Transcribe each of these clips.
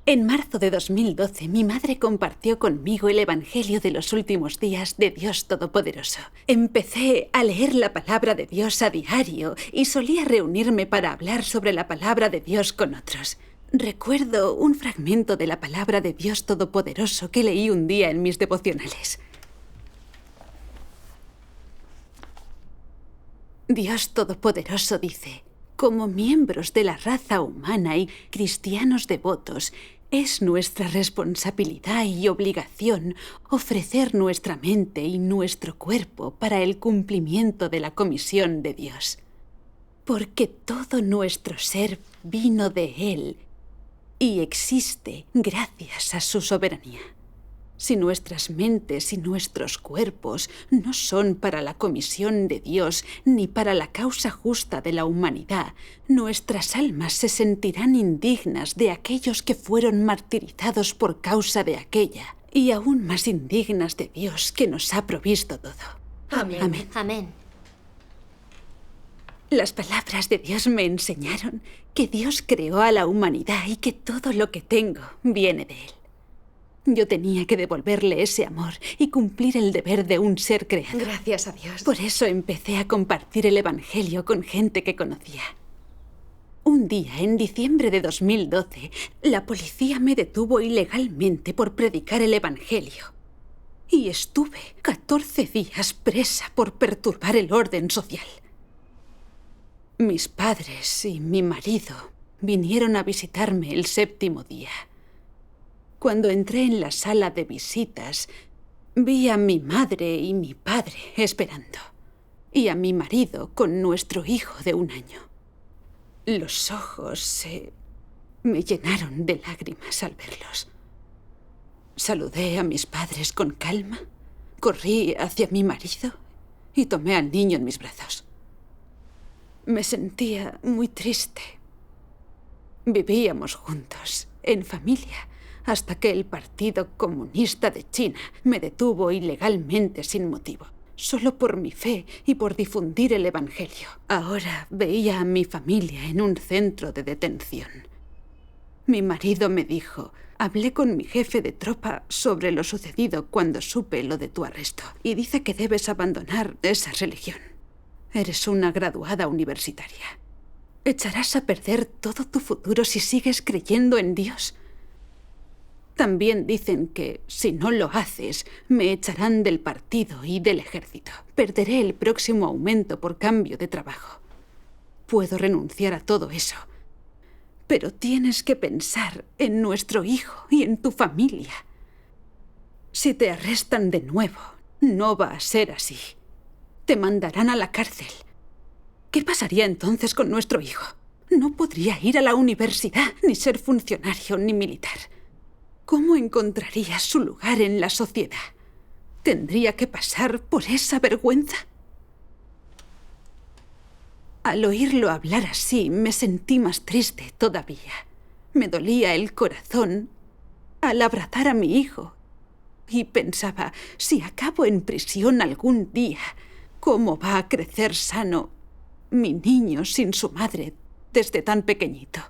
En marzo de 2012, mi madre compartió conmigo el Evangelio de los últimos días de Dios Todopoderoso. Empecé a leer la palabra de Dios a diario y solía reunirme para hablar sobre la palabra de Dios con otros. Recuerdo un fragmento de la palabra de Dios Todopoderoso que leí un día en mis devocionales. Dios Todopoderoso dice: como miembros de la raza humana y cristianos devotos, es nuestra responsabilidad y obligación ofrecer nuestra mente y nuestro cuerpo para el cumplimiento de la comisión de Dios. Porque todo nuestro ser vino de Él y existe gracias a su soberanía. Si nuestras mentes y nuestros cuerpos no son para la comisión de Dios ni para la causa justa de la humanidad, nuestras almas se sentirán indignas de aquellos que fueron martirizados por causa de aquella, y aún más indignas de Dios que nos ha provisto todo. Amén. Amén. Amén. Las palabras de Dios me enseñaron que Dios creó a la humanidad y que todo lo que tengo viene de Él. Yo tenía que devolverle ese amor y cumplir el deber de un ser creado. Gracias a Dios. Por eso empecé a compartir el Evangelio con gente que conocía. Un día, en diciembre de 2012, la policía me detuvo ilegalmente por predicar el Evangelio. Y estuve 14 días presa por perturbar el orden social. Mis padres y mi marido vinieron a visitarme el 7º día. Cuando entré en la sala de visitas, vi a mi madre y mi padre esperando, y a mi marido con nuestro hijo de 1 año. Los ojos se me llenaron de lágrimas al verlos. Saludé a mis padres con calma, corrí hacia mi marido y tomé al niño en mis brazos. Me sentía muy triste. Vivíamos juntos, en familia, hasta que el Partido Comunista de China me detuvo ilegalmente sin motivo, solo por mi fe y por difundir el Evangelio. Ahora veía a mi familia en un centro de detención. Mi marido me dijo: hablé con mi jefe de tropa sobre lo sucedido cuando supe lo de tu arresto, y dice que debes abandonar esa religión. Eres una graduada universitaria. Echarás a perder todo tu futuro si sigues creyendo en Dios. También dicen que, si no lo haces, me echarán del partido y del ejército. Perderé el próximo aumento por cambio de trabajo. Puedo renunciar a todo eso. Pero tienes que pensar en nuestro hijo y en tu familia. Si te arrestan de nuevo, no va a ser así. Te mandarán a la cárcel. ¿Qué pasaría entonces con nuestro hijo? No podría ir a la universidad, ni ser funcionario, ni militar. ¿Cómo encontraría su lugar en la sociedad? ¿Tendría que pasar por esa vergüenza? Al oírlo hablar así, me sentí más triste todavía. Me dolía el corazón al abrazar a mi hijo. Y pensaba, si acabo en prisión algún día, ¿cómo va a crecer sano mi niño sin su madre desde tan pequeñito?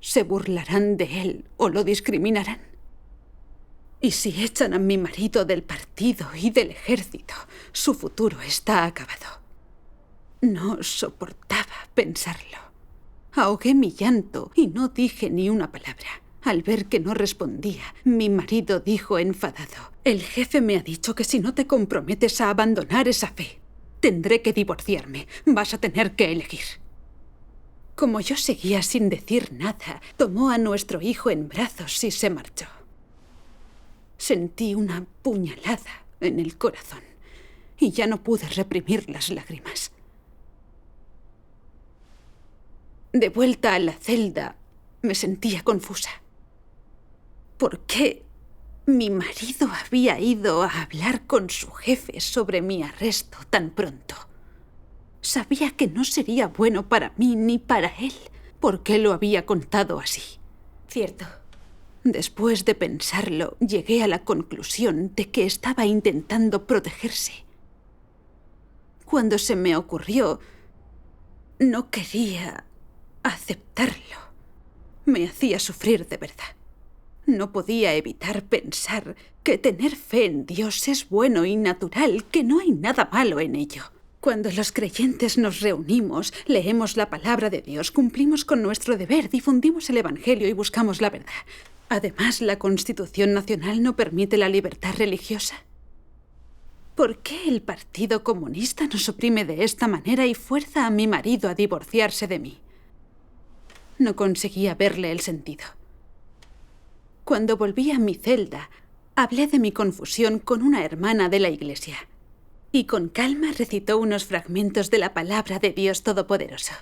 ¿Se burlarán de él o lo discriminarán? Y si echan a mi marido del partido y del ejército, su futuro está acabado. No soportaba pensarlo. Ahogué mi llanto y no dije ni una palabra. Al ver que no respondía, mi marido dijo enfadado: el jefe me ha dicho que si no te comprometes a abandonar esa fe, tendré que divorciarme. Vas a tener que elegir. Como yo seguía sin decir nada, tomó a nuestro hijo en brazos y se marchó. Sentí una puñalada en el corazón y ya no pude reprimir las lágrimas. De vuelta a la celda, me sentía confusa. ¿Por qué mi marido había ido a hablar con su jefe sobre mi arresto tan pronto? Sabía que no sería bueno para mí ni para él. ¿Por qué lo había contado así? Cierto. Después de pensarlo, llegué a la conclusión de que estaba intentando protegerse. Cuando se me ocurrió, no quería aceptarlo. me hacía sufrir de verdad. No podía evitar pensar que tener fe en Dios es bueno y natural, que no hay nada malo en ello. Cuando los creyentes nos reunimos, leemos la palabra de Dios, cumplimos con nuestro deber, difundimos el Evangelio y buscamos la verdad. Además, la Constitución Nacional no permite la libertad religiosa. ¿Por qué el Partido Comunista nos oprime de esta manera y fuerza a mi marido a divorciarse de mí? No conseguía verle el sentido. Cuando volví a mi celda, hablé de mi confusión con una hermana de la iglesia y con calma recitó unos fragmentos de la palabra de Dios Todopoderoso.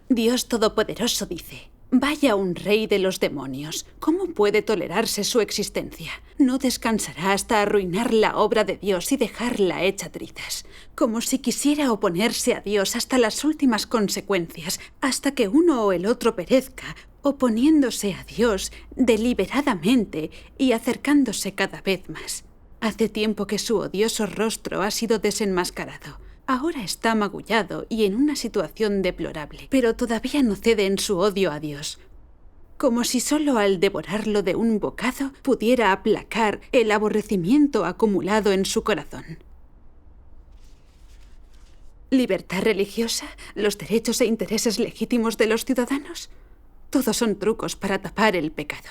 Dios Todopoderoso dice: «Vaya un rey de los demonios. ¿Cómo puede tolerarse su existencia? No descansará hasta arruinar la obra de Dios y dejarla hecha trizas. Como si quisiera oponerse a Dios hasta las últimas consecuencias, hasta que uno o el otro perezca, oponiéndose a Dios deliberadamente y acercándose cada vez más. Hace tiempo que su odioso rostro ha sido desenmascarado. Ahora está magullado y en una situación deplorable, pero todavía no cede en su odio a Dios. Como si solo al devorarlo de un bocado pudiera aplacar el aborrecimiento acumulado en su corazón». ¿Libertad religiosa? ¿Los derechos e intereses legítimos de los ciudadanos? Todos son trucos para tapar el pecado.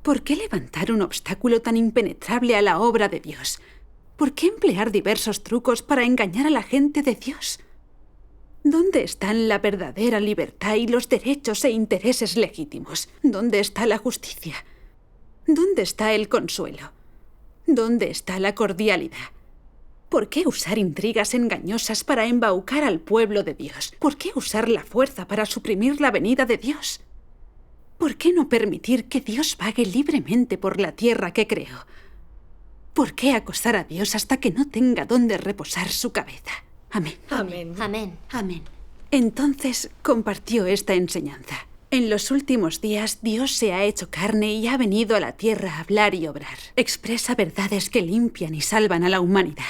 ¿Por qué levantar un obstáculo tan impenetrable a la obra de Dios? ¿Por qué emplear diversos trucos para engañar a la gente de Dios? ¿Dónde están la verdadera libertad y los derechos e intereses legítimos? ¿Dónde está la justicia? ¿Dónde está el consuelo? ¿Dónde está la cordialidad? ¿Por qué usar intrigas engañosas para embaucar al pueblo de Dios? ¿Por qué usar la fuerza para suprimir la venida de Dios? ¿Por qué no permitir que Dios vague libremente por la tierra que creó? ¿Por qué acosar a Dios hasta que no tenga dónde reposar su cabeza? Amén. Amén. Amén. Amén. Entonces compartió esta enseñanza. En los últimos días Dios se ha hecho carne y ha venido a la tierra a hablar y obrar. Expresa verdades que limpian y salvan a la humanidad.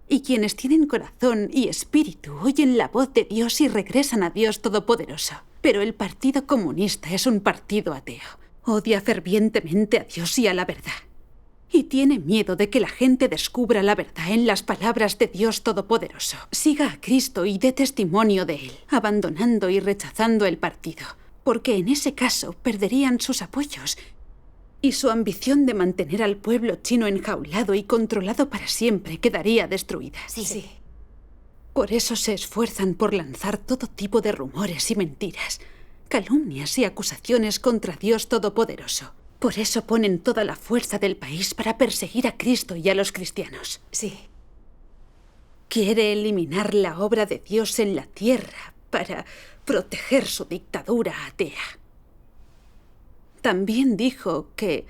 Y quienes tienen corazón y espíritu oyen la voz de Dios y regresan a Dios Todopoderoso. Pero el Partido Comunista es un partido ateo. Odia fervientemente a Dios y a la verdad. Y tiene miedo de que la gente descubra la verdad en las palabras de Dios Todopoderoso. Siga a Cristo y dé testimonio de Él, abandonando y rechazando el partido, porque en ese caso perderían sus apoyos y su ambición de mantener al pueblo chino enjaulado y controlado para siempre quedaría destruida. Sí. Por eso se esfuerzan por lanzar todo tipo de rumores y mentiras, calumnias y acusaciones contra Dios Todopoderoso. Por eso ponen toda la fuerza del país para perseguir a Cristo y a los cristianos. Sí. Quiere eliminar la obra de Dios en la tierra para proteger su dictadura atea. También dijo que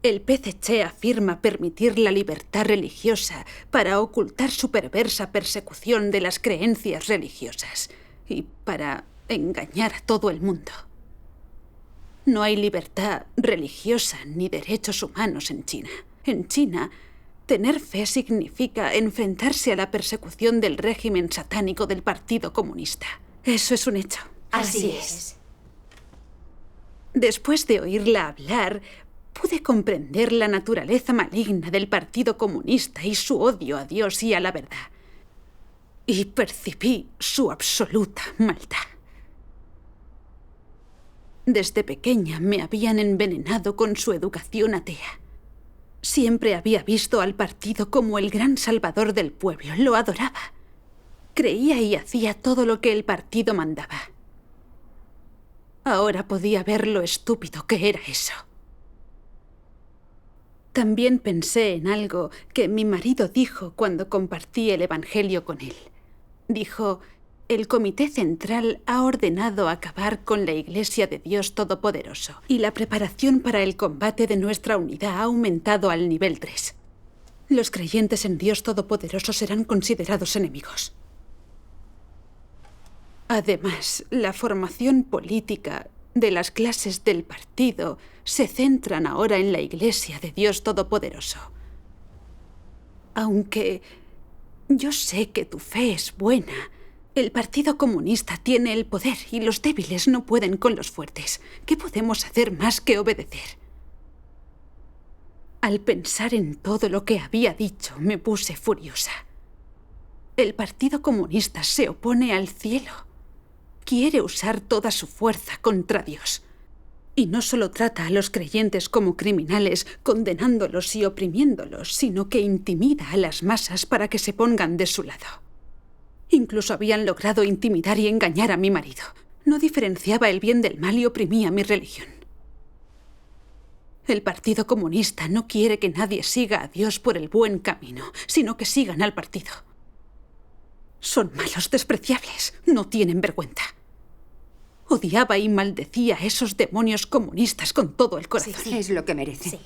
el PCC afirma permitir la libertad religiosa para ocultar su perversa persecución de las creencias religiosas y para engañar a todo el mundo. No hay libertad religiosa ni derechos humanos en China. En China, tener fe significa enfrentarse a la persecución del régimen satánico del Partido Comunista. Eso es un hecho. Así es. Después de oírla hablar, pude comprender la naturaleza maligna del Partido Comunista y su odio a Dios y a la verdad. Y percibí su absoluta maldad. Desde pequeña me habían envenenado con su educación atea. Siempre había visto al partido como el gran salvador del pueblo. Lo adoraba. Creía y hacía todo lo que el partido mandaba. Ahora podía ver lo estúpido que era eso. También pensé en algo que mi marido dijo cuando compartí el Evangelio con él. Dijo: el Comité Central ha ordenado acabar con la Iglesia de Dios Todopoderoso y la preparación para el combate de nuestra unidad ha aumentado al nivel 3. Los creyentes en Dios Todopoderoso serán considerados enemigos. Además, la formación política de las clases del partido se centran ahora en la Iglesia de Dios Todopoderoso. Aunque yo sé que tu fe es buena, El Partido Comunista tiene el poder y los débiles no pueden con los fuertes. ¿Qué podemos hacer más que obedecer? Al pensar en todo lo que había dicho, me puse furiosa. El Partido Comunista se opone al cielo. Quiere usar toda su fuerza contra Dios. Y no solo trata a los creyentes como criminales, condenándolos y oprimiéndolos, sino que intimida a las masas para que se pongan de su lado. Incluso habían logrado intimidar y engañar a mi marido. No diferenciaba el bien del mal y oprimía mi religión. El Partido Comunista no quiere que nadie siga a Dios por el buen camino, sino que sigan al partido. Son malos despreciables, no tienen vergüenza. Odiaba y maldecía a esos demonios comunistas con todo el corazón. Sí. Es lo que merecen. Sí.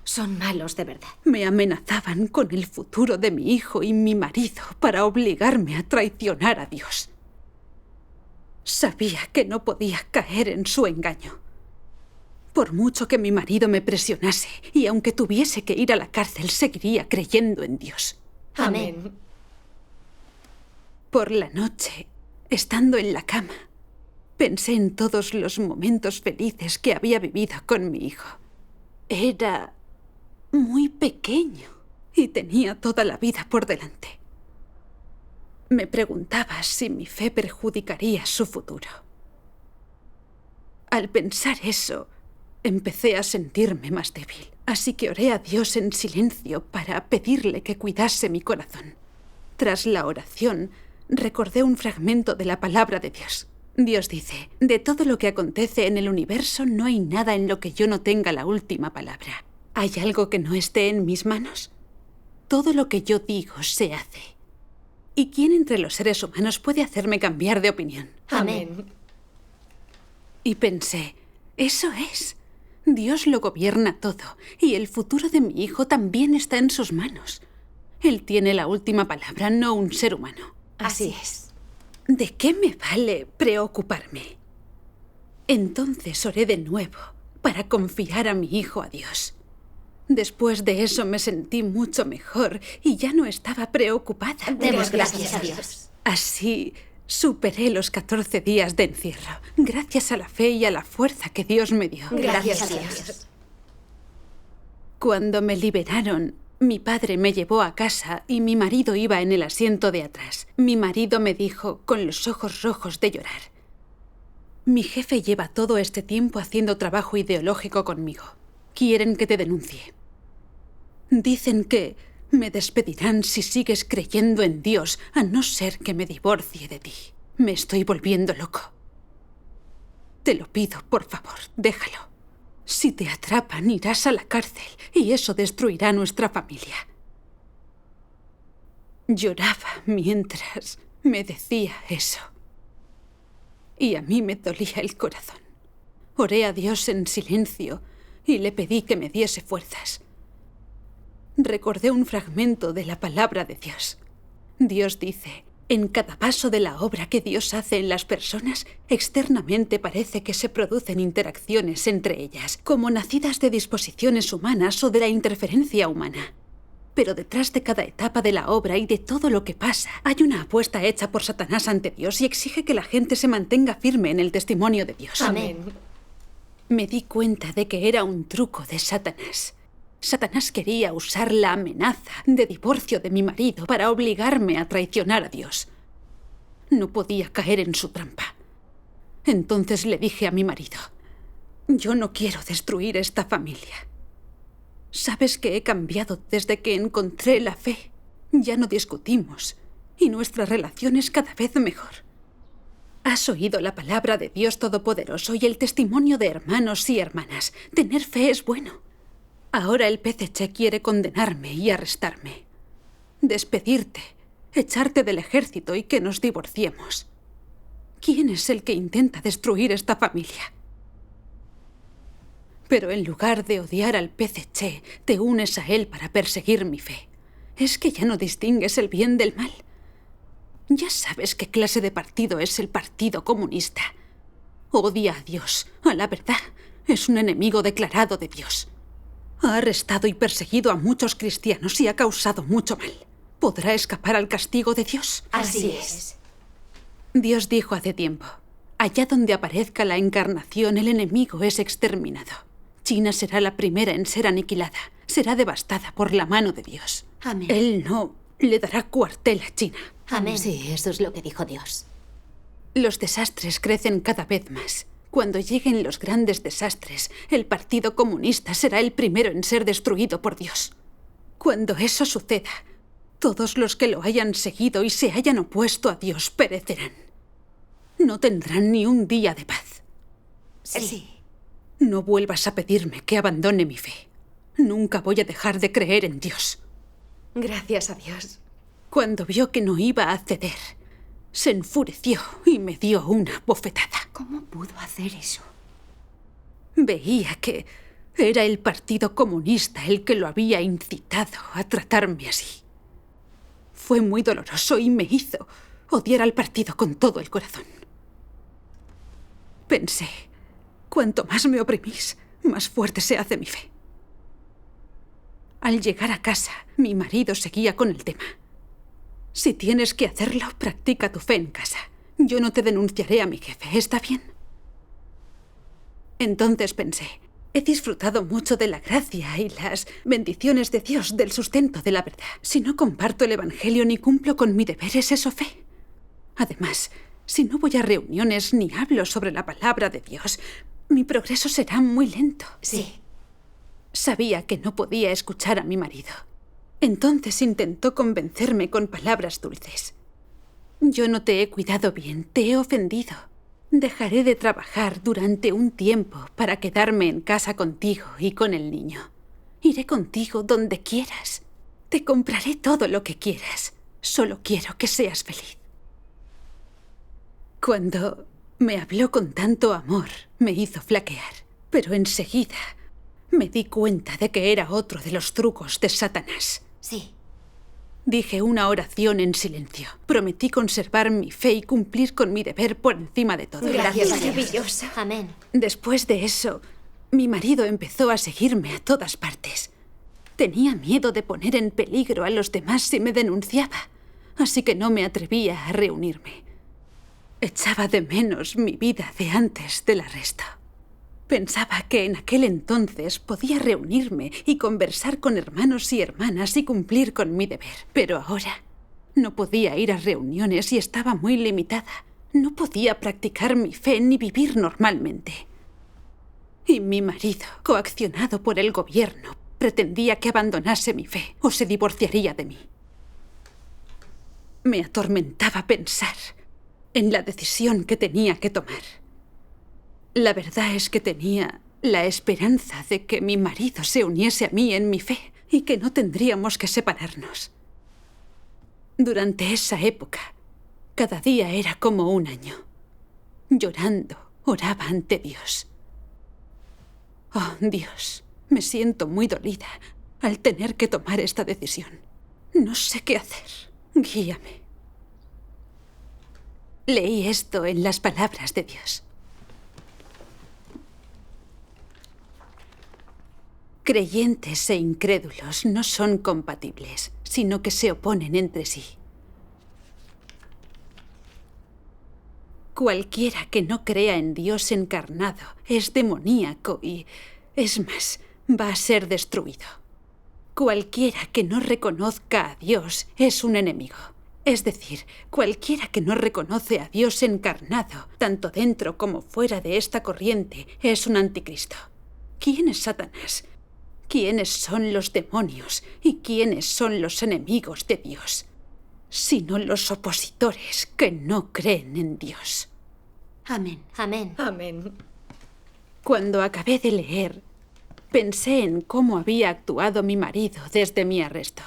Son malos de verdad. Me amenazaban con el futuro de mi hijo y mi marido para obligarme a traicionar a Dios. Sabía que no podía caer en su engaño. Por mucho que mi marido me presionase, y aunque tuviese que ir a la cárcel, seguiría creyendo en Dios. Amén. Por la noche, estando en la cama, pensé en todos los momentos felices que había vivido con mi hijo. Era muy pequeño y tenía toda la vida por delante. Me preguntaba si mi fe perjudicaría su futuro. Al pensar eso, empecé a sentirme más débil, así que oré a Dios en silencio para pedirle que cuidase mi corazón. Tras la oración, recordé un fragmento de la palabra de Dios. Dios dice: de todo lo que acontece en el universo no hay nada en lo que yo no tenga la última palabra. ¿Hay algo que no esté en mis manos? Todo lo que yo digo se hace. ¿Y quién entre los seres humanos puede hacerme cambiar de opinión? Amén. Y pensé, eso es. Dios lo gobierna todo, y el futuro de mi hijo también está en sus manos. Él tiene la última palabra, no un ser humano. Así es. ¿De qué me vale preocuparme? Entonces oré de nuevo para confiar a mi hijo a Dios. Después de eso me sentí mucho mejor y ya no estaba preocupada. Demos gracias a Dios. Así superé los 14 días de encierro, gracias a la fe y a la fuerza que Dios me dio. Gracias a Dios. Cuando me liberaron, mi padre me llevó a casa y mi marido iba en el asiento de atrás. Mi marido me dijo, con los ojos rojos de llorar: mi jefe lleva todo este tiempo haciendo trabajo ideológico conmigo. Quieren que te denuncie. Dicen que me despedirán si sigues creyendo en Dios, a no ser que me divorcie de ti. Me estoy volviendo loco. Te lo pido, por favor, déjalo. Si te atrapan, irás a la cárcel y eso destruirá nuestra familia. Lloraba mientras me decía eso. Y a mí me dolía el corazón. Oré a Dios en silencio y le pedí que me diese fuerzas. Recordé un fragmento de la palabra de Dios. Dios dice: en cada paso de la obra que Dios hace en las personas, externamente parece que se producen interacciones entre ellas, como nacidas de disposiciones humanas o de la interferencia humana. Pero detrás de cada etapa de la obra y de todo lo que pasa, hay una apuesta hecha por Satanás ante Dios y exige que la gente se mantenga firme en el testimonio de Dios. Amén. Me di cuenta de que era un truco de Satanás. Satanás quería usar la amenaza de divorcio de mi marido para obligarme a traicionar a Dios. No podía caer en su trampa. Entonces le dije a mi marido: yo no quiero destruir esta familia. Sabes que he cambiado desde que encontré la fe. Ya no discutimos y nuestra relación es cada vez mejor. Has oído la palabra de Dios Todopoderoso y el testimonio de hermanos y hermanas. Tener fe es bueno. Ahora el PCC quiere condenarme y arrestarme. Despedirte, echarte del ejército y que nos divorciemos. ¿Quién es el que intenta destruir esta familia? Pero en lugar de odiar al PCC, te unes a él para perseguir mi fe. ¿Es que ya no distingues el bien del mal? Ya sabes qué clase de partido es el Partido Comunista. Odia a Dios, a la verdad. Es un enemigo declarado de Dios. Ha arrestado y perseguido a muchos cristianos y ha causado mucho mal. ¿Podrá escapar al castigo de Dios? Así es. Dios dijo hace tiempo: allá donde aparezca la encarnación, el enemigo es exterminado. China será la primera en ser aniquilada. Será devastada por la mano de Dios. Amén. Él no le dará cuartel a China. Amén. Sí, eso es lo que dijo Dios. Los desastres crecen cada vez más. Cuando lleguen los grandes desastres, el Partido Comunista será el primero en ser destruido por Dios. Cuando eso suceda, todos los que lo hayan seguido y se hayan opuesto a Dios perecerán. No tendrán ni un día de paz. Sí. No vuelvas a pedirme que abandone mi fe. Nunca voy a dejar de creer en Dios. Gracias a Dios. Cuando vio que no iba a ceder, se enfureció y me dio una bofetada. ¿Cómo pudo hacer eso? Veía que era el Partido Comunista el que lo había incitado a tratarme así. Fue muy doloroso y me hizo odiar al partido con todo el corazón. Pensé: cuanto más me oprimís, más fuerte se hace mi fe. Al llegar a casa, mi marido seguía con el tema. Si tienes que hacerlo, practica tu fe en casa. Yo no te denunciaré a mi jefe, ¿está bien? Entonces pensé: he disfrutado mucho de la gracia y las bendiciones de Dios, del sustento de la verdad. Si no comparto el Evangelio ni cumplo con mi deber, ¿es eso fe? Además, si no voy a reuniones ni hablo sobre la palabra de Dios, mi progreso será muy lento. Sí. Sabía que no podía escuchar a mi marido. Entonces intentó convencerme con palabras dulces. Yo no te he cuidado bien, te he ofendido. Dejaré de trabajar durante un tiempo para quedarme en casa contigo y con el niño. Iré contigo donde quieras. Te compraré todo lo que quieras. Solo quiero que seas feliz. Cuando me habló con tanto amor, me hizo flaquear. Pero enseguida me di cuenta de que era otro de los trucos de Satanás. Sí. Dije una oración en silencio. Prometí conservar mi fe y cumplir con mi deber por encima de todo. Gracias a Dios. Dios. Amén. Después de eso, mi marido empezó a seguirme a todas partes. Tenía miedo de poner en peligro a los demás si me denunciaba, así que no me atrevía a reunirme. Echaba de menos mi vida de antes del arresto. Pensaba que en aquel entonces podía reunirme y conversar con hermanos y hermanas y cumplir con mi deber. Pero ahora no podía ir a reuniones y estaba muy limitada. No podía practicar mi fe ni vivir normalmente. Y mi marido, coaccionado por el gobierno, pretendía que abandonase mi fe o se divorciaría de mí. Me atormentaba pensar en la decisión que tenía que tomar. La verdad es que tenía la esperanza de que mi marido se uniese a mí en mi fe y que no tendríamos que separarnos. Durante esa época, cada día era como un año. Llorando, oraba ante Dios. Oh, Dios, me siento muy dolida al tener que tomar esta decisión. No sé qué hacer. Guíame. Leí esto en las palabras de Dios. Creyentes e incrédulos no son compatibles, sino que se oponen entre sí. Cualquiera que no crea en Dios encarnado es demoníaco y, es más, va a ser destruido. Cualquiera que no reconozca a Dios es un enemigo. Es decir, cualquiera que no reconoce a Dios encarnado, tanto dentro como fuera de esta corriente, es un anticristo. ¿Quién es Satanás? ¿Quiénes son los demonios y quiénes son los enemigos de Dios? Sino los opositores que no creen en Dios. Amén. Amén. Amén. Cuando acabé de leer, pensé en cómo había actuado mi marido desde mi arresto.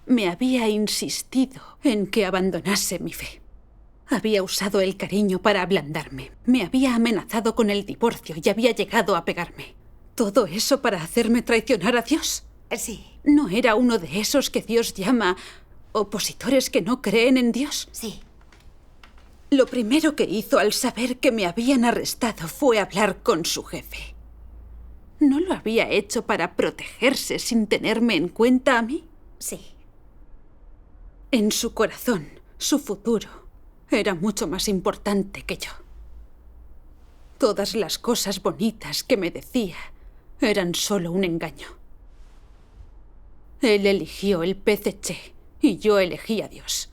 Me había insistido en que abandonase mi fe. Había usado el cariño para ablandarme. Me había amenazado con el divorcio y había llegado a pegarme. ¿Todo eso para hacerme traicionar a Dios? Sí. ¿No era uno de esos que Dios llama opositores que no creen en Dios? Sí. Lo primero que hizo al saber que me habían arrestado fue hablar con su jefe. ¿No lo había hecho para protegerse sin tenerme en cuenta a mí? Sí. En su corazón, su futuro era mucho más importante que yo. Todas las cosas bonitas que me decía eran solo un engaño. Él eligió el PCC y yo elegí a Dios.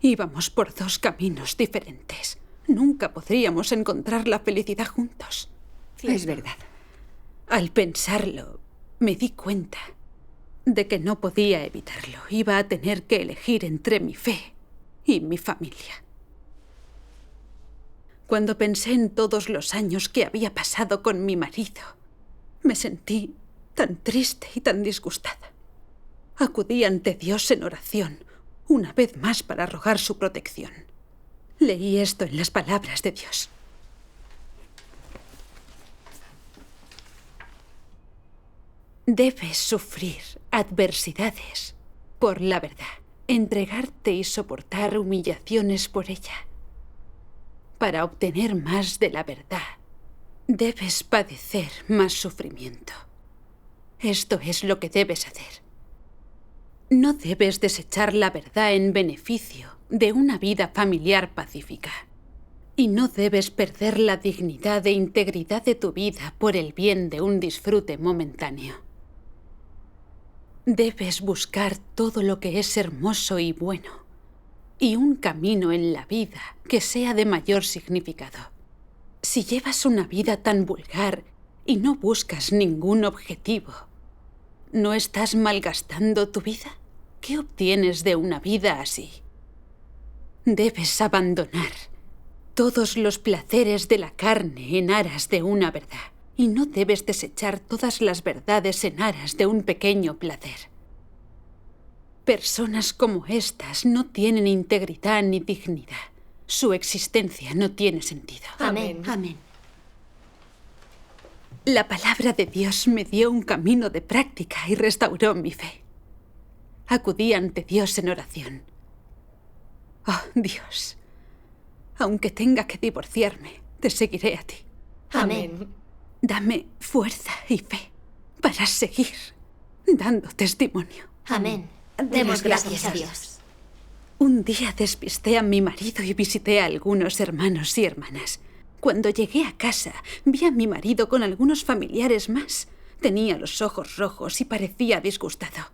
Íbamos por dos caminos diferentes. Nunca podríamos encontrar la felicidad juntos. Es verdad. Al pensarlo, me di cuenta de que no podía evitarlo. Iba a tener que elegir entre mi fe y mi familia. Cuando pensé en todos los años que había pasado con mi marido, me sentí tan triste y tan disgustada. Acudí ante Dios en oración, una vez más para rogar su protección. Leí esto en las palabras de Dios. Debes sufrir adversidades por la verdad, entregarte y soportar humillaciones por ella. Para obtener más de la verdad, debes padecer más sufrimiento. Esto es lo que debes hacer. No debes desechar la verdad en beneficio de una vida familiar pacífica. Y no debes perder la dignidad e integridad de tu vida por el bien de un disfrute momentáneo. Debes buscar todo lo que es hermoso y bueno, y un camino en la vida que sea de mayor significado. Si llevas una vida tan vulgar y no buscas ningún objetivo, ¿no estás malgastando tu vida? ¿Qué obtienes de una vida así? Debes abandonar todos los placeres de la carne en aras de una verdad. Y no debes desechar todas las verdades en aras de un pequeño placer. Personas como estas no tienen integridad ni dignidad. Su existencia no tiene sentido. Amén. Amén. La palabra de Dios me dio un camino de práctica y restauró mi fe. Acudí ante Dios en oración. Oh, Dios, aunque tenga que divorciarme, te seguiré a ti. Amén. Dame fuerza y fe para seguir dando testimonio. Amén. Demos gracias a Dios. Un día despisté a mi marido y visité a algunos hermanos y hermanas. Cuando llegué a casa, vi a mi marido con algunos familiares más. Tenía los ojos rojos y parecía disgustado.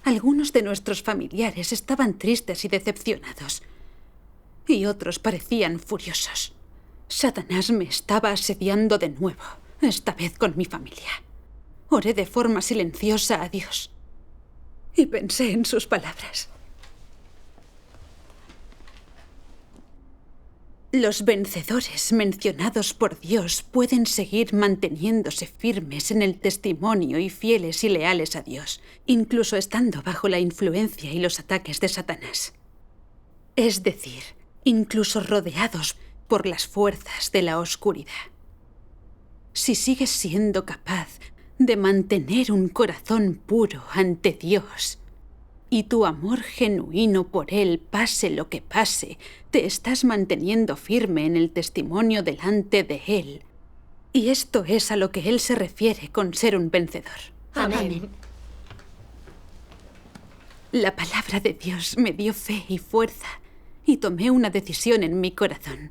Algunos de nuestros familiares estaban tristes y decepcionados, y otros parecían furiosos. Satanás me estaba asediando de nuevo, esta vez con mi familia. Oré de forma silenciosa a Dios y pensé en sus palabras. Los vencedores mencionados por Dios pueden seguir manteniéndose firmes en el testimonio y fieles y leales a Dios, incluso estando bajo la influencia y los ataques de Satanás. Es decir, incluso rodeados por las fuerzas de la oscuridad. Si sigues siendo capaz de mantener un corazón puro ante Dios y tu amor genuino por Él, pase lo que pase, te estás manteniendo firme en el testimonio delante de Él. Y esto es a lo que Él se refiere con ser un vencedor. Amén. La palabra de Dios me dio fe y fuerza y tomé una decisión en mi corazón.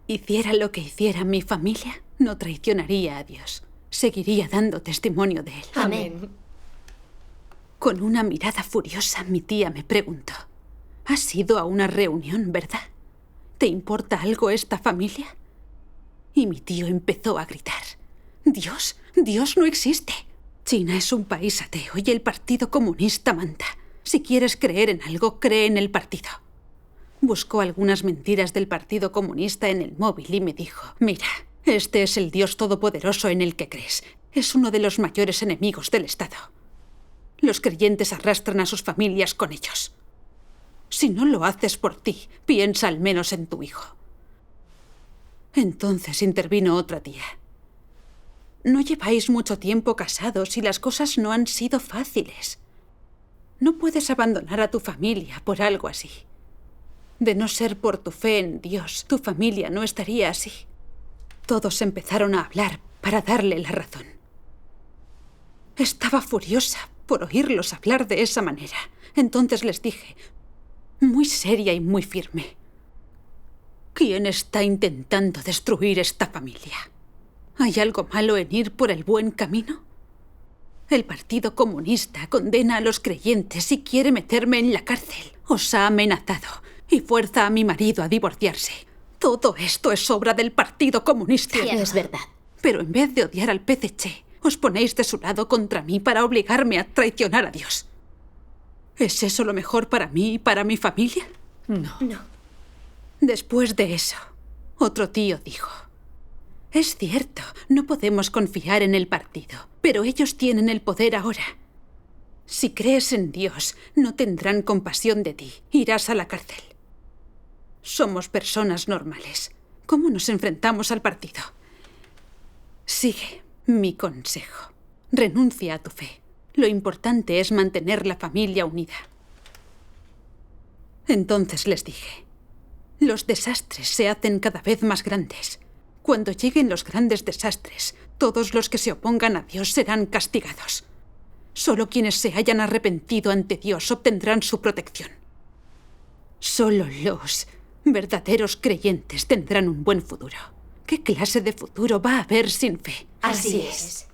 Hiciera lo que hiciera mi familia, no traicionaría a Dios. Seguiría dando testimonio de Él. Amén. Con una mirada furiosa, mi tía me preguntó: ¿has ido a una reunión, verdad? ¿Te importa algo esta familia? Y mi tío empezó a gritar: ¡Dios! ¡Dios no existe! China es un país ateo y el Partido Comunista manda. Si quieres creer en algo, cree en el partido. Buscó algunas mentiras del Partido Comunista en el móvil y me dijo: mira, este es el Dios todopoderoso en el que crees. Es uno de los mayores enemigos del Estado. Los creyentes arrastran a sus familias con ellos. Si no lo haces por ti, piensa al menos en tu hijo. Entonces intervino otra tía. No lleváis mucho tiempo casados y las cosas no han sido fáciles. No puedes abandonar a tu familia por algo así. De no ser por tu fe en Dios, tu familia no estaría así. Todos empezaron a hablar para darle la razón. Estaba furiosa por oírlos hablar de esa manera. Entonces les dije: muy seria y muy firme. ¿Quién está intentando destruir esta familia? ¿Hay algo malo en ir por el buen camino? El Partido Comunista condena a los creyentes y quiere meterme en la cárcel. Os ha amenazado y fuerza a mi marido a divorciarse. Todo esto es obra del Partido Comunista. Sí, es verdad. Pero en vez de odiar al PCC, os ponéis de su lado contra mí para obligarme a traicionar a Dios. ¿Es eso lo mejor para mí y para mi familia? No. Después de eso, otro tío dijo: es cierto, no podemos confiar en el partido, pero ellos tienen el poder ahora. Si crees en Dios, no tendrán compasión de ti. Irás a la cárcel. Somos personas normales. ¿Cómo nos enfrentamos al partido? Sigue mi consejo. Renuncia a tu fe. Lo importante es mantener la familia unida. Entonces les dije: los desastres se hacen cada vez más grandes. Cuando lleguen los grandes desastres, todos los que se opongan a Dios serán castigados. Solo quienes se hayan arrepentido ante Dios obtendrán su protección. Solo los verdaderos creyentes tendrán un buen futuro. ¿Qué clase de futuro va a haber sin fe? Así es.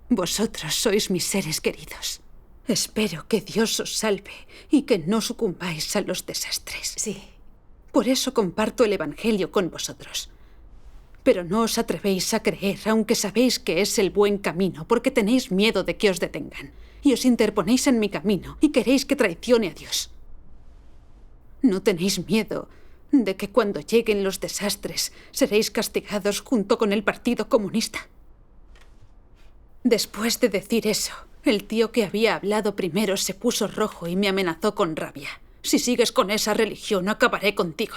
Vosotros sois mis seres queridos. Espero que Dios os salve y que no sucumbáis a los desastres. Sí. Por eso comparto el Evangelio con vosotros. Pero no os atrevéis a creer, aunque sabéis que es el buen camino, porque tenéis miedo de que os detengan, y os interponéis en mi camino y queréis que traicione a Dios. ¿No tenéis miedo de que cuando lleguen los desastres seréis castigados junto con el Partido Comunista? Después de decir eso, el tío que había hablado primero se puso rojo y me amenazó con rabia. Si sigues con esa religión, acabaré contigo.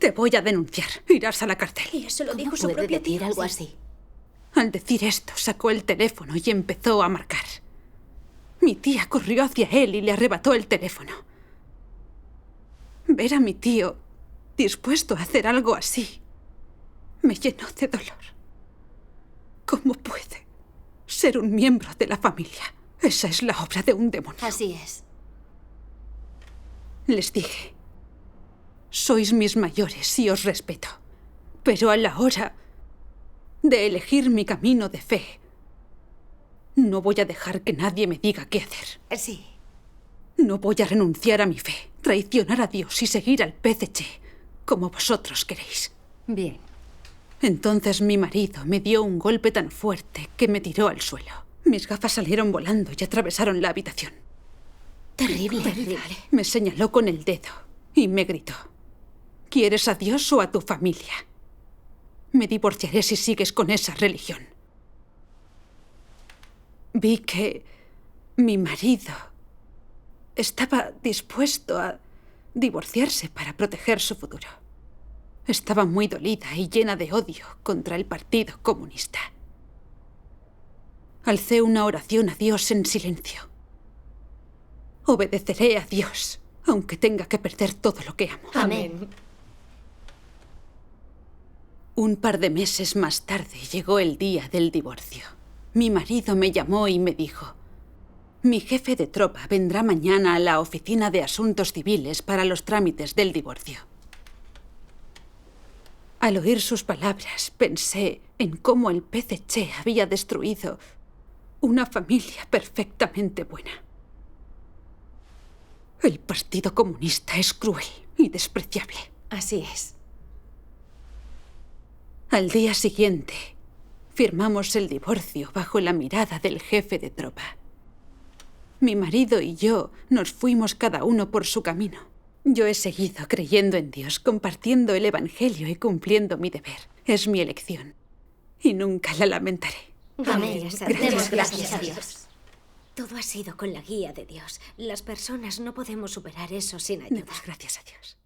Te voy a denunciar. Irás a la cárcel. Y eso lo dijo su propio tío. Algo así. Al decir esto, sacó el teléfono y empezó a marcar. Mi tía corrió hacia él y le arrebató el teléfono. Ver a mi tío dispuesto a hacer algo así me llenó de dolor. ¿Cómo puede ser un miembro de la familia? Esa es la obra de un demonio. Así es. Les dije: sois mis mayores y os respeto. Pero a la hora de elegir mi camino de fe, no voy a dejar que nadie me diga qué hacer. Sí. No voy a renunciar a mi fe, traicionar a Dios y seguir al PCC, como vosotros queréis. Bien. Entonces mi marido me dio un golpe tan fuerte que me tiró al suelo. Mis gafas salieron volando y atravesaron la habitación. Terrible. Me señaló con el dedo y me gritó: ¿quieres a Dios o a tu familia? Me divorciaré si sigues con esa religión. Vi que mi marido estaba dispuesto a divorciarse para proteger su futuro. Estaba muy dolida y llena de odio contra el Partido Comunista. Alcé una oración a Dios en silencio. Obedeceré a Dios, aunque tenga que perder todo lo que amo. Amén. Un par de meses más tarde llegó el día del divorcio. Mi marido me llamó y me dijo: mi jefe de tropa vendrá mañana a la oficina de asuntos civiles para los trámites del divorcio. Al oír sus palabras, pensé en cómo el PCC había destruido una familia perfectamente buena. El Partido Comunista es cruel y despreciable. Así es. Al día siguiente, firmamos el divorcio bajo la mirada del jefe de tropa. Mi marido y yo nos fuimos cada uno por su camino. Yo he seguido creyendo en Dios, compartiendo el Evangelio y cumpliendo mi deber. Es mi elección y nunca la lamentaré. Amén. Demos gracias a Dios. Todo ha sido con la guía de Dios. Las personas no podemos superar eso sin ayuda. Demos gracias a Dios.